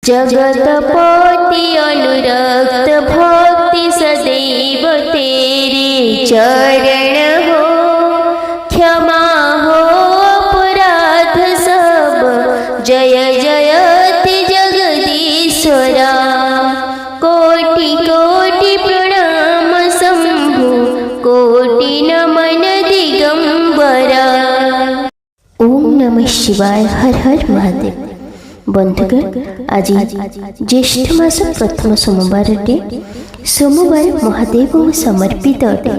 जगतपति अनुरक्त भक्ति सदैव तेरे चरण हो, क्षमा हो अपराध सब, जय जयति जगदीश्वरा। कोटि कोटि प्रणाम शंभु, कोटि नमन दिगंबरा। ओम नमः शिवाय। हर हर महादेव। बंधुगण, आज ज्येष्ठ मास प्रथम सोमवार सोमवार महादेव समर्पित अटे।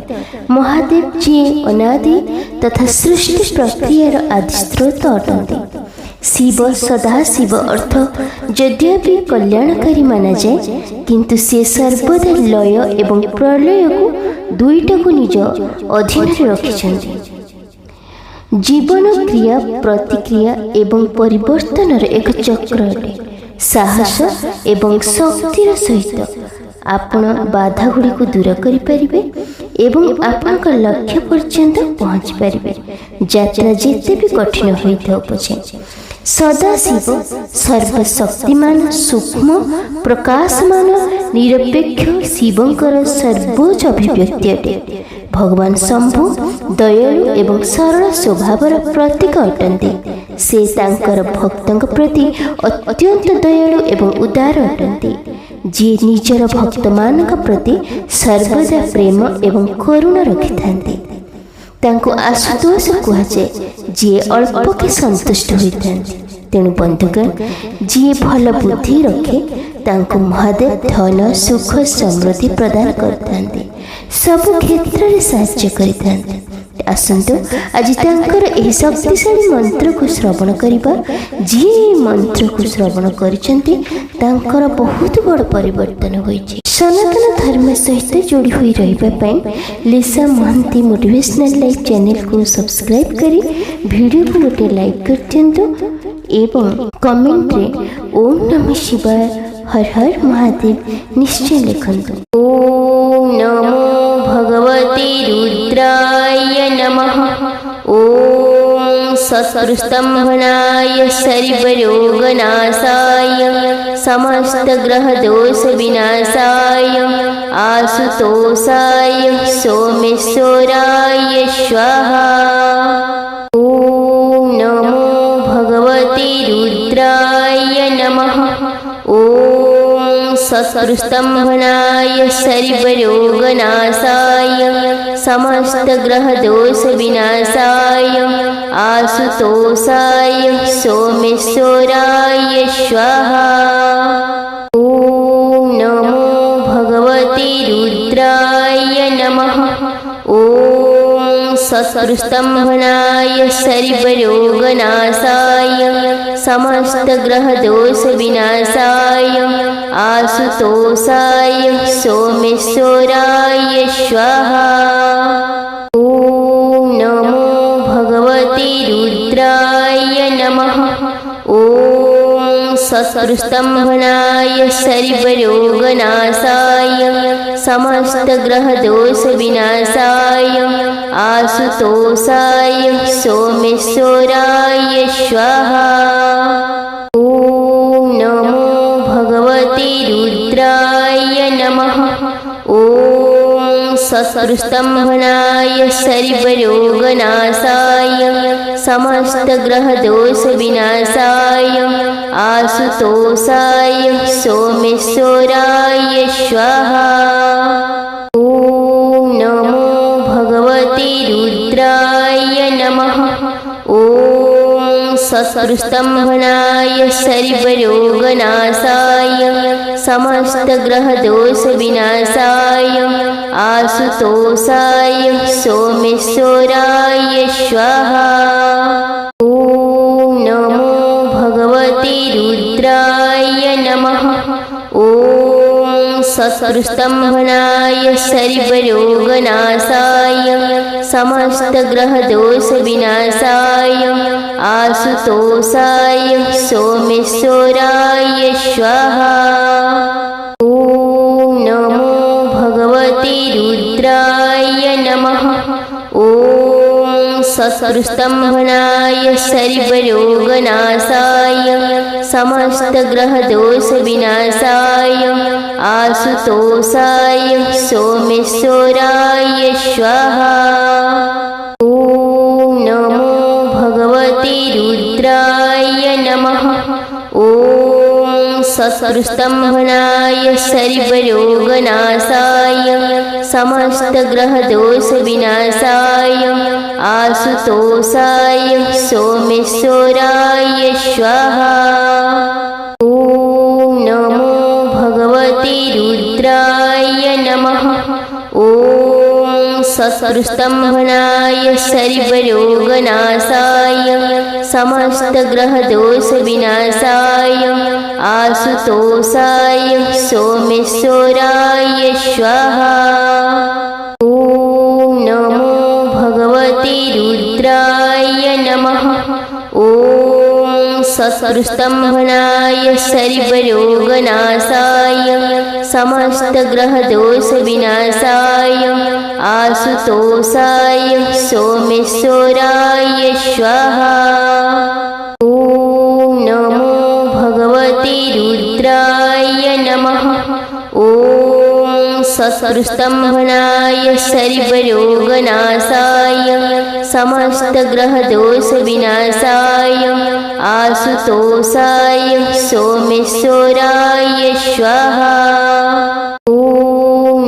महादेव जी अनादि तथा सृष्टि प्रक्रियार आदि स्रोत अटंती। शिव सदा शिव अर्थ यद्यपि कल्याणकारी माना जाए, किंतु से सर्वदा लय एवं प्रलय को दुईटा को निज अधीन रखिछन्ति। जीवन क्रिया प्रतिक्रिया एवं परिवर्तनर एक चक्र अटे। साहस एवं शक्तिर सहित आपण बाधा गुड़ी को दूर करि परिबे एवं आपण लक्ष्य पर्यंत पहुँच पारिबे। यात्रा जेते भी कठिन होइथाउ पछे सदाशिव सर्वशक्तिमान सूक्ष्म प्रकाशमान निरपेक्ष शिवंकर सर्वोच्च अभिव्यक्ति अटे। भगवान शंभु दयालु एवं सरल स्वभावर प्रतीक अटंती। से तांकर भक्तों प्रति अत्यंत दयालु एवं उदार अटंती, जी निजर भक्त मान प्रति सर्वदा प्रेम एवं करुणा रखिथांती। तांको आशुतोष कहुए, जी अल्प के संतुष्ट होता। तेणु बंधुगण, जी भल बुद्धि रखे तांको महादेव धन सुख समृद्धि प्रदान करते, सब क्षेत्र में साहाय्य करते। आसंतु आज तांकर एही शक्तिशाली मंत्र को श्रवण करिबा। जी मंत्र को श्रवण करिसेंती तांकर बहुत बड़ परिवर्तन होइछि। सनातन धर्म सहित जोड़ी हुई रहिबा पई लिसा महंती मोटिवेशनल लाइफ चैनल को सब्सक्राइब करी वीडियो को गोटे लाइक कर दियंतु एवं कमेंट रे ओम नमः शिवाय हर हर महादेव निश्चय लिखंतु। ओम नमो भगवते रुद्राय नमः। ओम शत्रुस्तंभनाय सर्वरोगनाशाय समस्त ग्रह दोष विनाशाय आशुतोषाय सोमेश्वराय स्वाहा। ओम नमो भगवते रुद्राय नमः। ओम शत्रुस्तंभनाय सर्वरोगनाशाय समस्त ग्रह दोष विनाशाय आशुतोषाय सोमेश्वराय स्वाहा। ओम नमो भगवते रुद्राय नमः। ओम शत्रुस्तंभनाय सर्वरोगनाशाय समस्त ग्रह दोष विनाशाय आशुतोषाय सोमेश्वराय स्वाहा। ओम नमो भगवते रुद्राय नमः। ओम शत्रुस्तंभनाय सर्वरोगनाशाय समस्त ग्रह दोष विनाशाय आशुतोषाय सोमेश्वराय स्वाहा। ओम नमो भगवते रुद्राय नमः। ओम शत्रुस्तंभनाय सर्वरोगनाशाय समस्त ग्रह दोष विनाशाय आशुतोषाय सोमेश्वराय स्वाहा। ओम नमो भगवते रुद्राय नमः। ओम शत्रुस्तंभनाय सर्वरोगनाशाय समस्त ग्रह दोष विनाशाय आशुतोषाय सोमेश्वराय स्वाहा। ओम नमो भगवते रुद्राय नमः। ओम शत्रुस्तंभनाय सर्वरोगनाशाय समस्त ग्रह दोष विनाशाय आशुतोषाय सोमेश्वराय स्वाहा। ओम नमो भगवते रुद्राय नमः। ओम शत्रुस्तम्भनाय सर्वरोगनाशाय समस्तग्रहदोषविनाशाय आशुतोषाय सोमेश्वराय स्वाहा। ॐ नमो भगवते रुद्राय नमः। ॐ शत्रुस्तम्भनाय सर्वरोगनाशाय समस्तग्रहदोषविनाशाय आशुतोषाय सोमेश्वराय स्वाहा। ॐ नमो भगवते रुद्राय नमः। ॐ शत्रुस्तम्भनाय सर्वरोगनाशाय समस्तग्रहदोषविनाशाय आशुतोषाय सोमेश्वराय स्वाहा। ॐ नमो भगवते रुद्राय नमः। ॐ शत्रुस्तम्भनाय सर्वरोगनाशाय समस्तग्रहदोषविनाशाय आशुतोषाय सोमेश्वराय स्वाहा। ॐ नमो भगवते रुद्राय नमः। ॐ शत्रुस्तम्भनाय सर्वरोगनाशाय समस्तग्रहदोषविनाशाय आशुतोषाय सोमेश्वराय स्वाहा। ॐ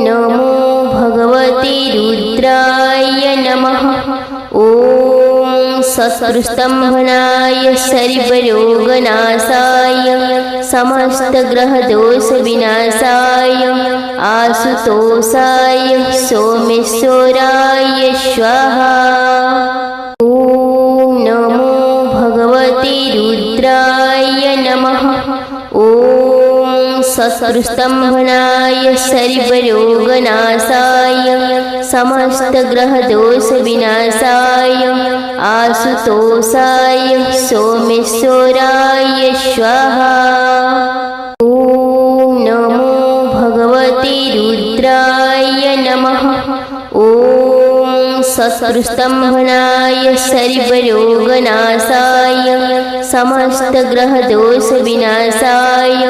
नमो भगवते रुद्राय नमः। ॐ शत्रुस्तम्भनाय सर्वरोगनाशाय समस्तग्रहदोषविनाशाय आशुतोषाय सोमेश्वराय स्वाहा। ॐ नमो भगवते रुद्राय नमः। ॐ शत्रुस्तम्भनाय सर्वरोगनाशाय समस्तग्रहदोषविनाशाय आशुतोषाय सोमेश्वराय स्वाहा। ॐ नमो भगवते रुद्राय नमः। ॐ शत्रुस्तम्भनाय सर्वरोगनाशाय समस्तग्रहदोषविनाशाय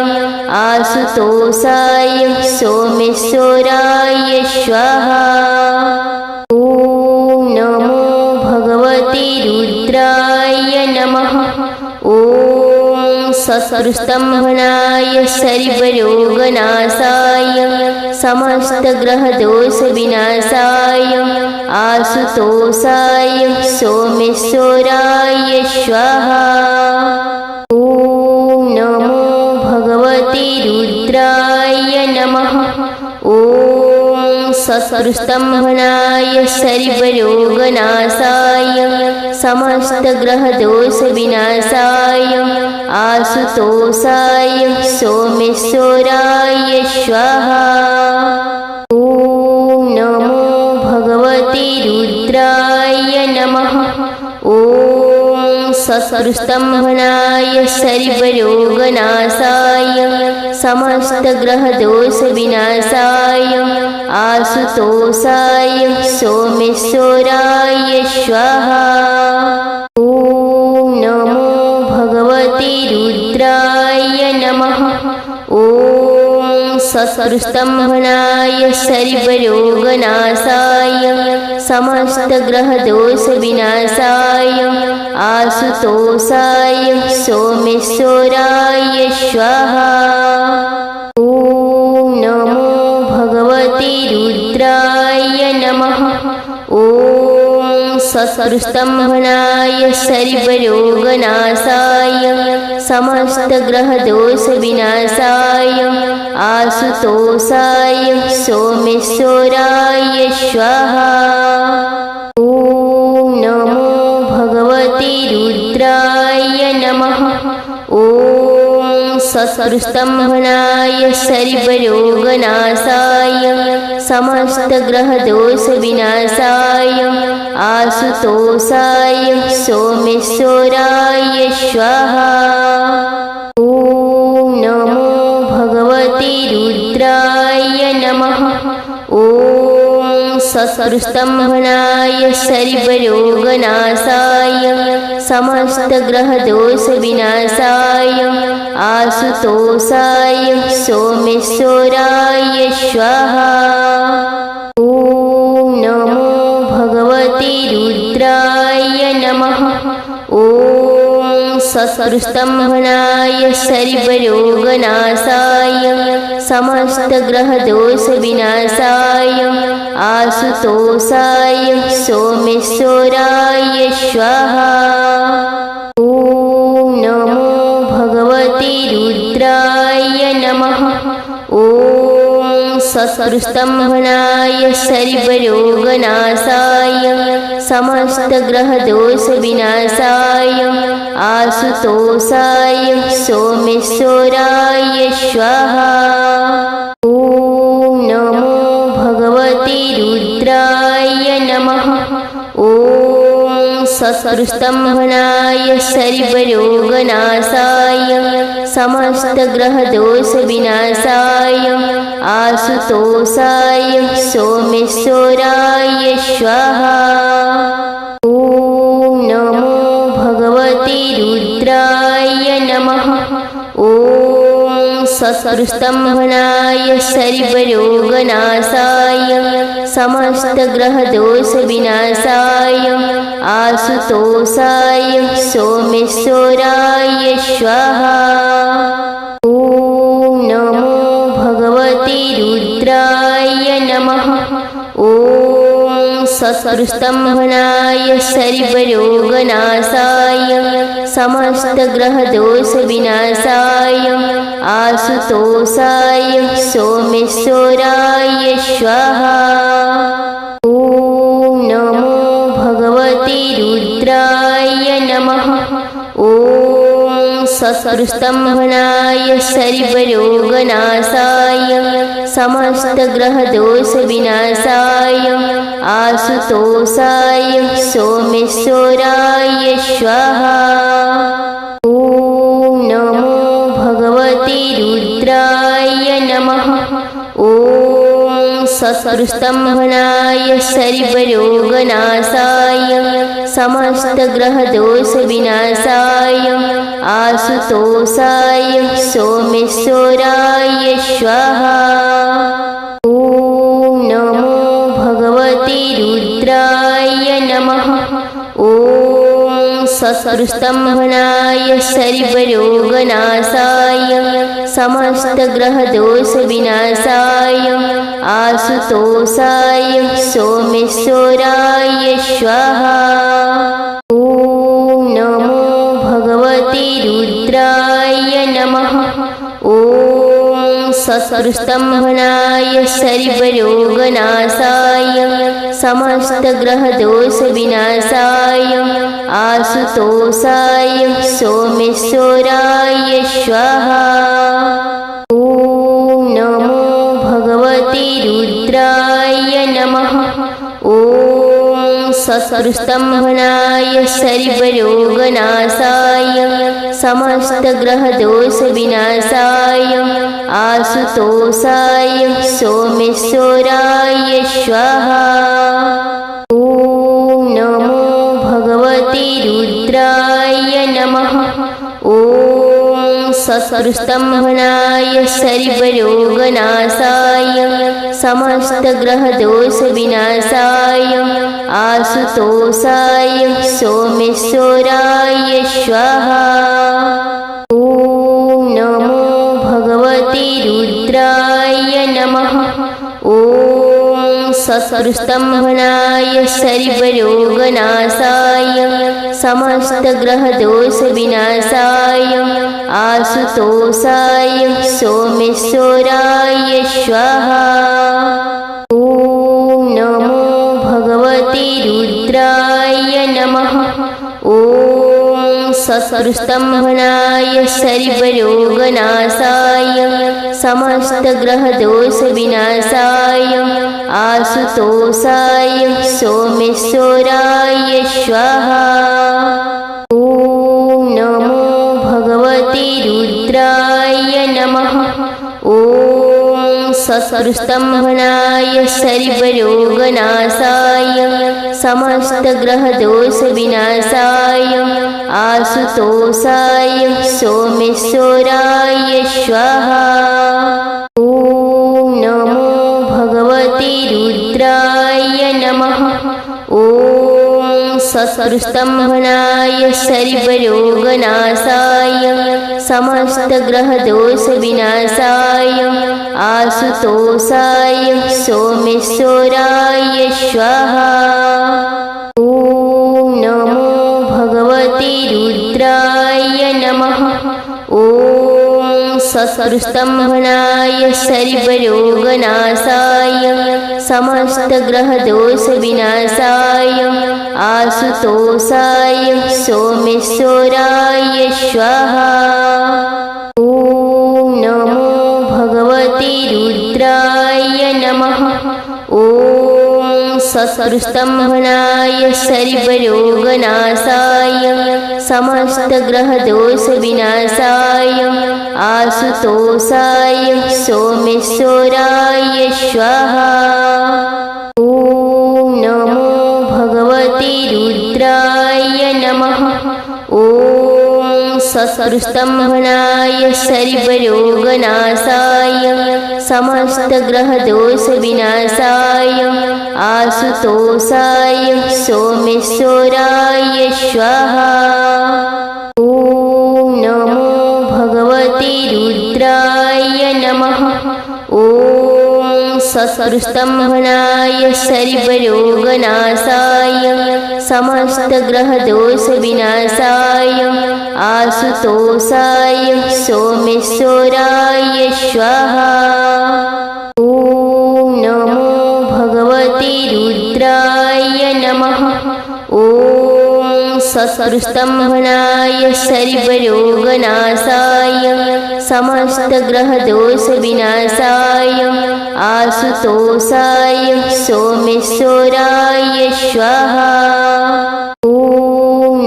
आशुतोषाय सोमेश्वराय स्वाहा। ॐ नमो भगवते रुद्राय नमः। ॐ शत्रुस्तम्भनाय सर्वरोगनाशाय समस्तग्रहदोषविनाशाय आशुतोषाय सोमेश्वराय स्वाहा। ॐ नमो भगवते रुद्राय नमः। ॐ शत्रुस्तम्भनाय सर्वरोगनाशाय समस्तग्रहदोषविनाशाय आशुतोषाय सोमेश्वराय स्वाहा। ॐ नमो भगवते रुद्राय नमः। ॐ शत्रुस्तम्भनाय सर्वरोगनाशाय समस्तग्रहदोषविनाशाय आशुतोषाय सोमेश्वराय स्वाहा। ॐ नमो भगवते रुद्राय नमः। ॐ शत्रुस्तम्भनाय सर्वरोगनाशाय समस्तग्रहदोषविनाशाय आशुतोषाय सोमेश्वराय स्वाहा। ॐ नमो भगवते रुद्राय नमः। ॐ शत्रुस्तम्भनाय सर्वरोगनाशाय समस्तग्रहदोषविनाशाय आशुतोषाय सोमेश्वराय स्वाहा। ॐ नमो भगवते रुद्राय नमः। ॐ शत्रुस्तम्भनाय सर्वरोगनाशाय समस्तग्रहदोषविनाशाय आशुतोषाय सोमेश्वराय स्वाहा। ॐ नमो भगवते रुद्राय नमः। ॐ सत्कृस्तंभनाय सर्वरोगनाशाय समस्तग्रहदोषविनाशाय आशुतोषाय सोमेश्वराय स्वाहा। ॐ नमो भगवते रुद्राय नमः। ॐ सत्कृस्तंभनाय सर्वरोगनाशाय समस्तग्रहदोषविनाशाय आशुतोषाय सोमेश्वराय स्वाहा। ॐ नमो भगवते रुद्राय नमः। ॐ सत्कृस्तंभनाय सर्वरोगनाशाय समस्तग्रहदोषविनाशाय आशुतोषाय सोमेश्वराय स्वाहा। ॐ नमो भगवते रुद्राय नमः। ॐ सत्कृस्तंभनाय सर्वरोगनाशाय समस्तग्रहदोषविनाशाय आशुतोषाय सोमेश्वराय स्वाहा। ॐ नमो भगवते रुद्राय नमः। ॐ सत्कृस्तंभनाय सर्वरोगनाशाय समस्तग्रहदोषविनाशाय आशुतोषाय सोमेश्वराय स्वाहा। ॐ नमो भगवते रुद्राय नमः। ॐ सत्कृस्तंभनाय सर्वरोगनाशाय समस्तग्रहदोषविनाशाय आशुतोषाय सोमेश्वराय स्वाहा। ॐ नमो भगवते रुद्राय नमः। ॐ सत्कृस्तंभनाय सर्वरोगनाशाय समस्तग्रहदोषविनाशाय आशुतोषाय सोमेश्वराय स्वाहा। ॐ नमो भगवते रुद्राय नमः। ॐ सत्कृस्तंभनाय सर्वरोगनाशाय समस्तग्रहदोषविनाशाय आशुतोषाय सोमेश्वराय स्वाहा। ॐ नमो भगवते रुद्राय नमः। ॐ सत्कृस्तंभनाय सर्वरोगनाशाय समस्तग्रहदोषविनाशाय आशुतोषाय सोमेश्वराय स्वाहा। ॐ नमो भगवते रुद्राय नमः। ॐ सत्कृस्तंभनाय सर्वरोगनाशाय समस्तग्रहदोषविनाशाय आशुतोषाय सोमेश्वराय स्वाहा। ॐ नमो भगवते रुद्राय नमः। ॐ सत्कृस्तंभनाय सर्वरोगनाशाय समस्तग्रहदोषविनाशाय आशुतोषाय सोमेश्वराय स्वाहा। ॐ नमो भगवते रुद्राय नमः। ॐ सत्कृस्तंभनाय सर्वरोगनाशाय समस्तग्रहदोषविनाशाय आशुतोषाय सोमेश्वराय स्वाहा। ॐ नमो भगवते रुद्राय नमः। ॐ सत्कृस्तंभनाय सर्वरोगनाशाय समस्तग्रहदोषविनाशाय आशुतोषाय सोमेश्वराय स्वाहा। ॐ नमो भगवते रुद्राय नमः। ॐ सत्कृस्तंभनाय सर्वरोगनाशाय समस्तग्रहदोषविनाशाय आशुतोषाय सोमेश्वराय स्वाहा। ॐ नमो भगवते रुद्राय नमः। ॐ शत्रुस्तम्भनाय सर्वरोगनाशाय समस्तग्रहदोषविनाशाय आशुतोषाय सोमेश्वराय स्वाहा। ॐ नमो भगवते रुद्राय नमः। ॐ शत्रुस्तम्भनाय सर्वरोगनाशाय समस्तग्रहदोषविनाशाय आशुतोषाय सोमेश्वराय स्वाहा। ॐ नमो भगवते रुद्राय नमः। ॐ शत्रुस्तम्भनाय सर्वरोगनाशाय समस्तग्रहदोषविनाशाय आशुतोषाय सोमेश्वराय स्वाहा। ॐ नमो भगवते रुद्राय नमः। ॐ शत्रुस्तम्भनाय सर्वरोगनाशाय समस्तग्रहदोषविनाशाय आशुतोषाय सोमेश्वराय स्वाहा। ॐ नमो भगवते रुद्राय नमः। ॐ शत्रुस्तम्भनाय सर्वरोगनाशाय समस्तग्रहदोषविनाशाय आशुतोषाय सोमेश्वराय स्वाहा। ॐ नमो भगवते रुद्राय नमः। ॐ शत्रुस्तम्भनाय सर्वरोगनाशाय समस्तग्रहदोषविनाशाय आशुतोषाय सोमेश्वराय स्वाहा। ॐ नमो भगवते रुद्राय नमः। ॐ शत्रुस्तम्भनाय सर्वरोगनाशाय समस्तग्रहदोषविनाशाय आशुतोषाय सोमेश्वराय स्वाहा। ॐ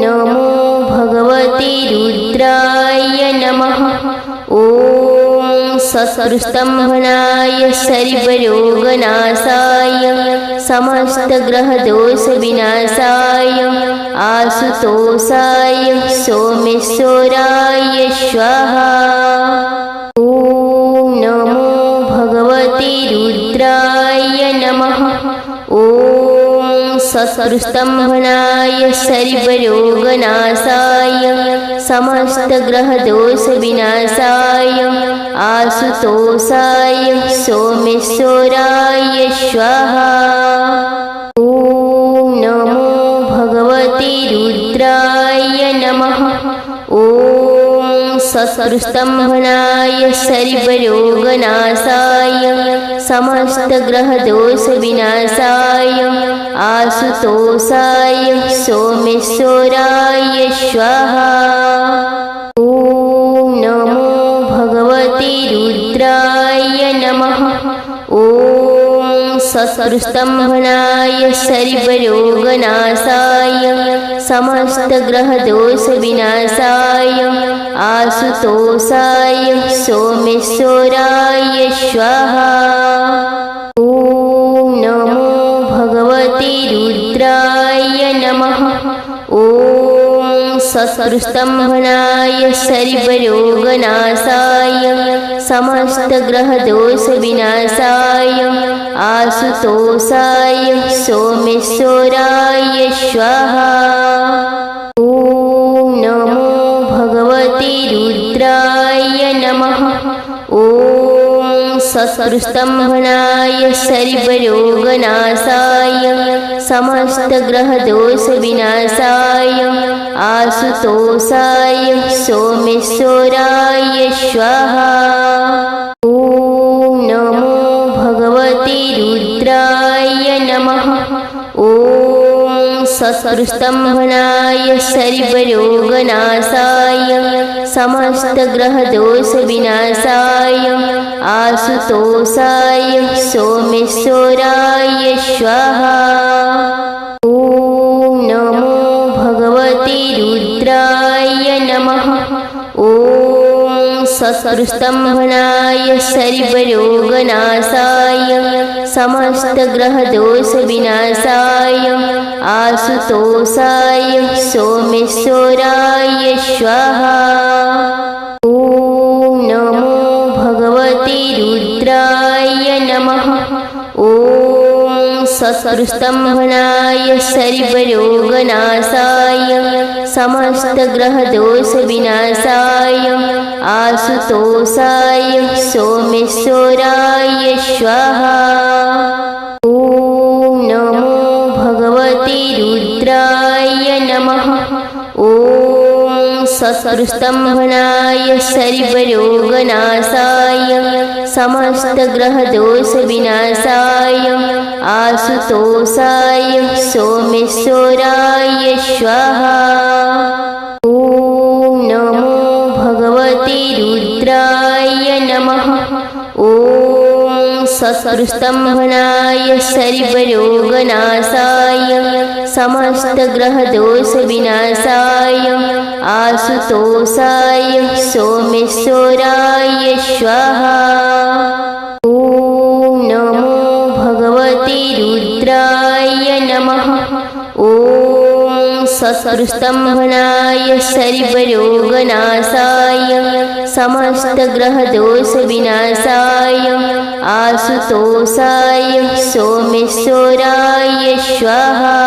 नमो भगवते रुद्राय नमः। ॐ शत्रुस्तम्भनाय सर्वरोगनाशाय समस्तग्रहदोषविनाशाय आशुतोषाय सोमेश्वराय स्वाहा। ॐ नमो भगवते रुद्राय नमः। ॐ शत्रुस्तम्भनाय सर्वरोगनाशाय समस्तग्रहदोषविनाशाय आशुतोषाय सोमेश्वराय स्वाहा। ॐ नमो भगवते रुद्राय नमः। ॐ शत्रुस्तम्भनाय सर्वरोगनाशाय समस्तग्रहदोषविनाशाय आशुतोषाय सोमेश्वराय स्वाहा। ॐ नमो भगवते रुद्राय नमः। ॐ शत्रुस्तम्भनाय सर्वरोगनाशाय समस्तग्रहदोषविनाशाय आशुतोषाय सोमेश्वराय स्वाहा। ॐ नमो भगवते रुद्राय नमः। ॐ शत्रुस्तम्भनाय सर्वरोगनाशाय समस्तग्रहदोषविनाशाय आशुतोषाय सोमेश्वराय स्वाहा। ॐ नमो भगवते रुद्राय नमः। ॐ शत्रुस्तम्भनाय सर्वरोगनाशाय समस्तग्रहदोषविनाशाय आशुतोषाय सोमेश्वराय स्वाहा। ॐ नमो भगवते रुद्राय नमः। ॐ शत्रुस्तम्भनाय सर्वरोगनाशाय समस्तग्रहदोषविनाशाय आशुतोषाय सोमेश्वराय स्वाहा। ॐ नमो भगवते रुद्राय नमः। ॐ शत्रुस्तम्भनाय सर्वरोगनाशाय समस्तग्रहदोषविनाशाय आशुतोषाय सोमेश्वराय स्वाहा। ॐ नमो भगवते रुद्राय नमः। ॐ शत्रुस्तम्भनाय सर्वरोगनाशाय समस्तग्रहदोषविनाशाय आशुतोषाय सोमेश्वराय स्वाहा। ॐ नमो भगवते रुद्राय नमः। ॐ शत्रुस्तम्भनाय सर्वरोगनाशाय समस्तग्रहदोषविनाशाय आशुतोषाय सोमेश्वराय स्वाहा। ॐ नमो भगवते रुद्राय नमः। ॐ शत्रुस्तम्भनाय सर्वरोगनाशाय समस्तग्रहदोषविनाशाय आशुतोषाय सोमेश्वराय स्वाहा। ॐ नमो भगवते रुद्राय नमः। ॐ शत्रुस्तम्भनाय सर्वरोगनाशाय समस्तग्रहदोषविनाशाय आशुतोषाय सोमेश्वराय स्वाहा।